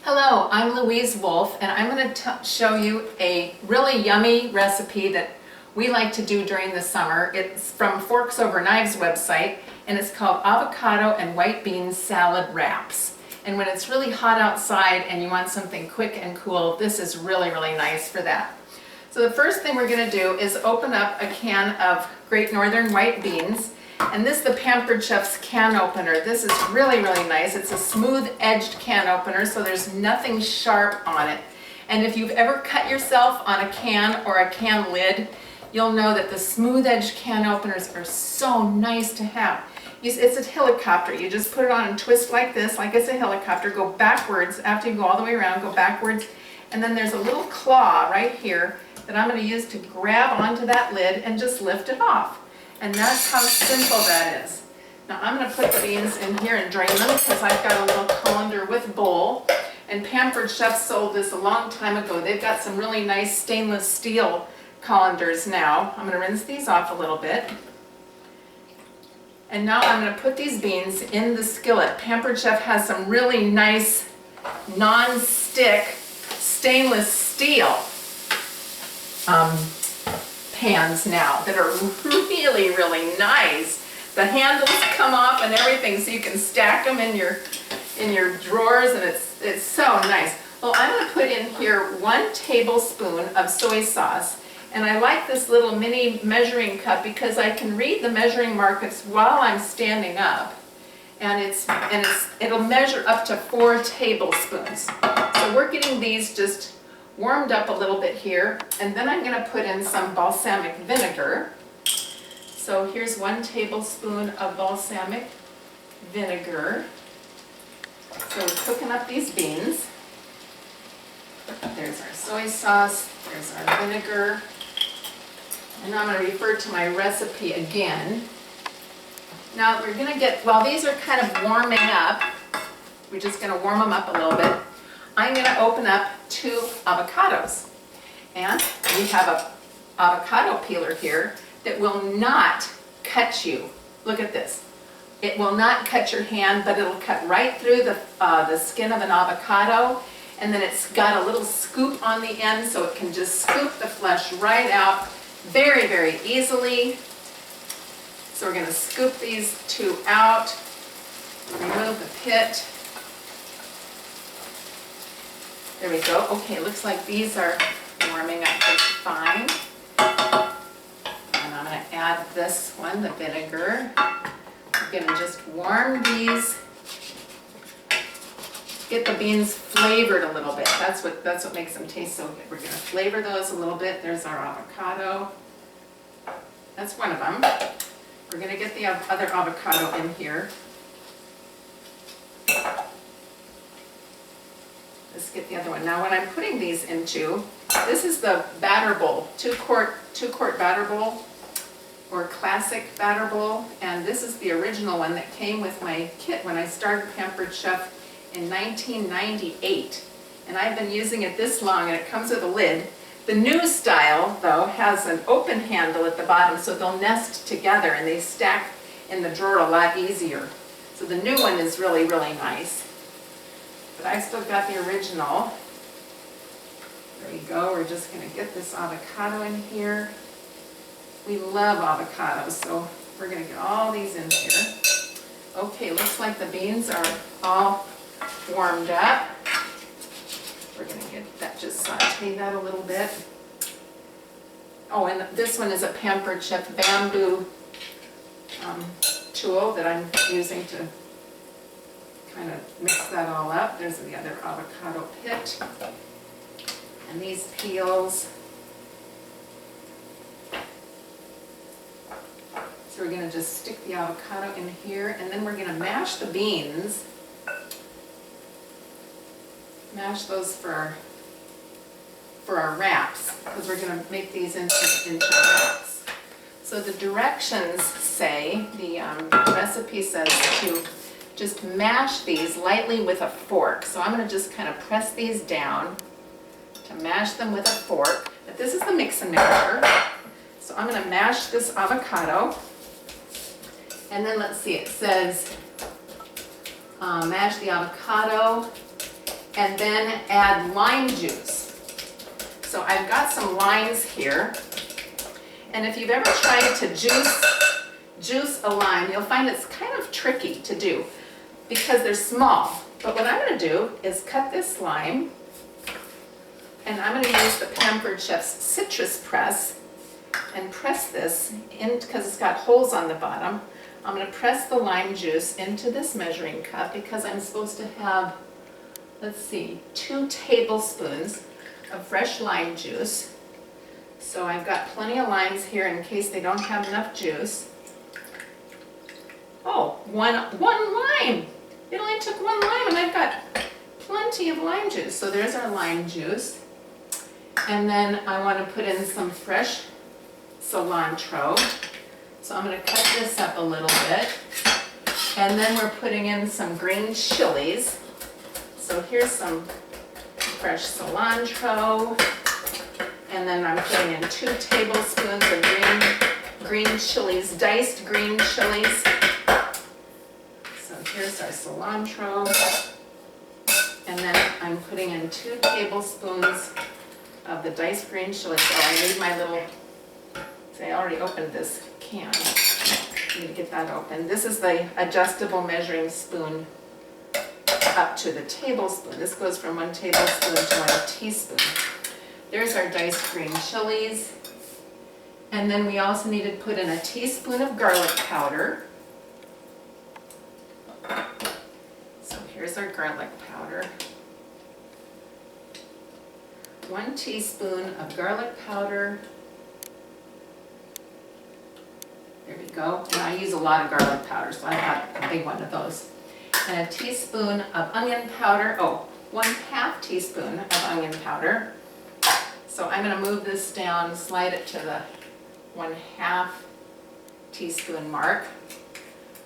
Hello, I'm Louise Wolfe, and I'm going to show you a really yummy recipe that we like to do during the summer. It's from Forks Over Knives website, and it's called avocado and white bean salad wraps. And when it's really hot outside and you want something quick and cool, this is really nice for that. So the first thing we're going to do is open up a can of Great Northern white beans. And this is the Pampered Chef's can opener. This is really nice. It's a smooth edged can opener, so there's nothing sharp on it. And if you've ever cut yourself on a can or a can lid, you'll know that the smooth edged can openers are so nice to have. It's a helicopter. You just put it on and twist like this, like it's a helicopter. Go backwards. After you go all the way around, go backwards. And then there's a little claw right here that I'm going to use to grab onto that lid and just lift it off. And that's how simple that is. Now I'm going to put the beans in here and drain them because I've got a little colander with bowl. And Pampered Chef sold this a long time ago. They've got some really nice stainless steel colanders now. I'm going to rinse these off a little bit. And now I'm going to put these beans in the skillet. Pampered Chef has some really nice non-stick stainless steel pans now that are really nice. The handles come off and everything, so you can stack them in your drawers, and it's so nice. Well, I'm going to put in here 1 tablespoon of soy sauce, and I like this little mini measuring cup because I can read the measuring markers while I'm standing up, and it'll measure up to 4 tablespoons. So we're getting these just warmed up a little bit here, and then I'm going to put in some balsamic vinegar. So here's 1 tablespoon of balsamic vinegar. So we're cooking up these beans. There's our soy sauce, there's our vinegar, and I'm going to refer to my recipe again. Now we're going to get, while these are kind of warming up, we're just going to warm them up a little bit. I'm going to open up 2 avocados, and we have an avocado peeler here that will not cut you. Look at this. It will not cut your hand, but it'll cut right through the skin of an avocado, and then it's got a little scoop on the end, so it can just scoop the flesh right out very easily. So we're going to scoop these 2 out, remove the pit. There we go. Okay, looks like these are warming up just fine. And I'm going to add this one, the vinegar. We're going to just warm these. Get the beans flavored a little bit. That's what makes them taste so good. We're going to flavor those a little bit. There's our avocado. That's one of them. We're going to get the other avocado in here. Let's get the other one. Now when I'm putting these into, this is the batter bowl, 2-quart batter bowl, or classic batter bowl, and this is the original one that came with my kit when I started Pampered Chef in 1998. And I've been using it this long, and it comes with a lid. The new style, though, has an open handle at the bottom, so they'll nest together and they stack in the drawer a lot easier. So the new one is really nice. But I still got the original. There you go. We're just going to get this avocado in here. We love avocados, so we're going to get all these in here. Okay, looks like the beans are all warmed up. We're going to get that, just saute that a little bit. Oh, and this one is a Pampered Chef bamboo tool that I'm using to kind of mix that all up. There's the other avocado pit. And these peels. So we're going to just stick the avocado in here, and then we're going to mash the beans. Mash those for our wraps, because we're going to make these into wraps. So the directions say, the recipe says to just mash these lightly with a fork. So I'm going to just kind of press these down to mash them with a fork. But this is the mix and mixer. So I'm going to mash this avocado. And then let's see, it says mash the avocado and then add lime juice. So I've got some limes here, and if you've ever tried to juice a lime, you'll find it's kind of tricky to do because they're small. But what I'm going to do is cut this lime, and I'm going to use the Pampered Chef's citrus press and press this in because it's got holes on the bottom. I'm going to press the lime juice into this measuring cup because I'm supposed to have, let's see, 2 tablespoons of fresh lime juice. So I've got plenty of limes here in case they don't have enough juice. Oh, one lime. It only took 1 lime and I've got plenty of lime juice. So there's our lime juice. And then I want to put in some fresh cilantro. So I'm going to cut this up a little bit. And then we're putting in some green chilies. So here's some fresh cilantro. And then I'm putting in 2 tablespoons of green chilies, diced green chilies. So here's our cilantro. And then I'm putting in 2 tablespoons of the diced green chilies. Oh, I need my little, see, I already opened this can. I need to get that open. This is the adjustable measuring spoon up to the tablespoon. This goes from 1 tablespoon to 1 teaspoon. There's our diced green chilies. And then we also need to put in a teaspoon of garlic powder. So here's our garlic powder. 1 teaspoon of garlic powder. There we go. And I use a lot of garlic powder, so I have a big one of those. And a teaspoon of onion powder. Oh, 1/2 teaspoon of onion powder. So I'm going to move this down, slide it to the 1/2 teaspoon mark.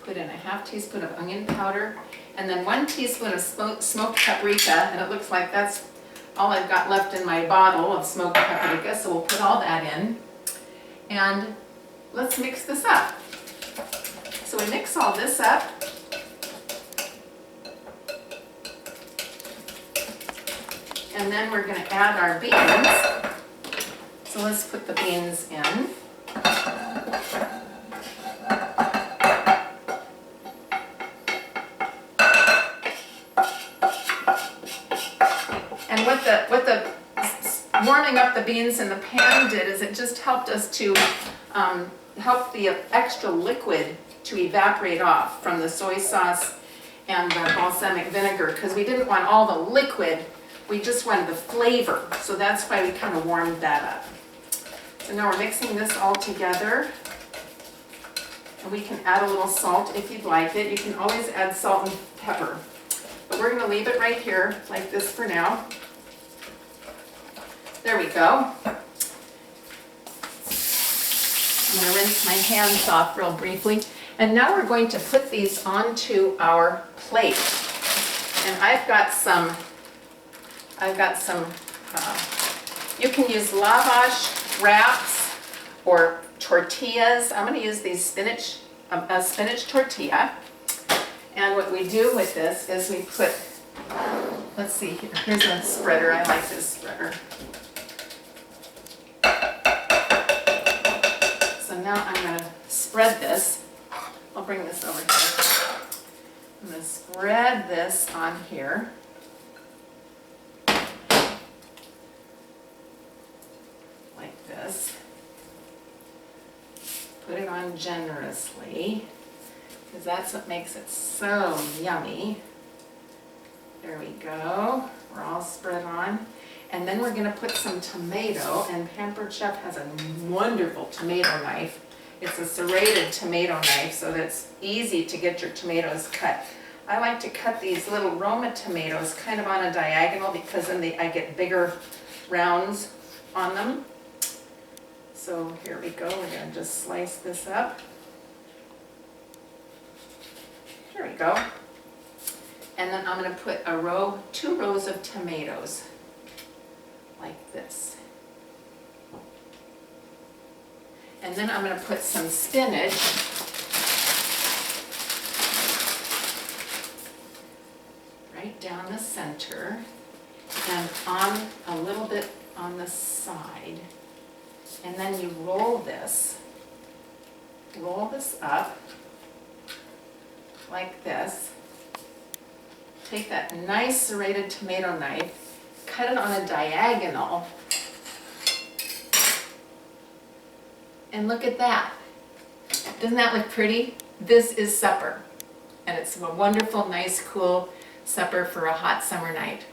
Put in a 1/2 teaspoon of onion powder, and then 1 teaspoon of smoked paprika, and it looks like that's all I've got left in my bottle of smoked paprika, so we'll put all that in. And let's mix this up. So we mix all this up. And then we're going to add our beans. So let's put the beans in. And what the warming up the beans in the pan did is it just helped us to help the extra liquid to evaporate off from the soy sauce and the balsamic vinegar, because we didn't want all the liquid, we just wanted the flavor. So that's why we kind of warmed that up. So now we're mixing this all together. And we can add a little salt if you'd like it. You can always add salt and pepper. But we're going to leave it right here like this for now. There we go. I'm going to rinse my hands off real briefly. And now we're going to put these onto our plate. And I've got some, you can use lavash wraps or tortillas. I'm going to use these spinach tortilla. And what we do with this is we put, let's see, here's a spreader. I like this spreader. So now I'm going to spread this. I'll bring this over here. I'm going to spread this on here. Like this. Put it on generously, because that's what makes it so yummy. There we go. We're all spread on. And then we're going to put some tomato, and Pampered Chef has a wonderful tomato knife. It's a serrated tomato knife, so that's easy to get your tomatoes cut. I like to cut these little Roma tomatoes kind of on a diagonal, because then I get bigger rounds on them. So here we go. We're going to just slice this up. Here we go. And then I'm going to put a 2 rows of tomatoes like this. And then I'm going to put some spinach. right down the center and on a little bit on the side. And then you roll this up like this. Take that nice serrated tomato knife, cut it on a diagonal, and look at that. Doesn't that look pretty? This is supper, and it's a wonderful, nice, cool supper for a hot summer night.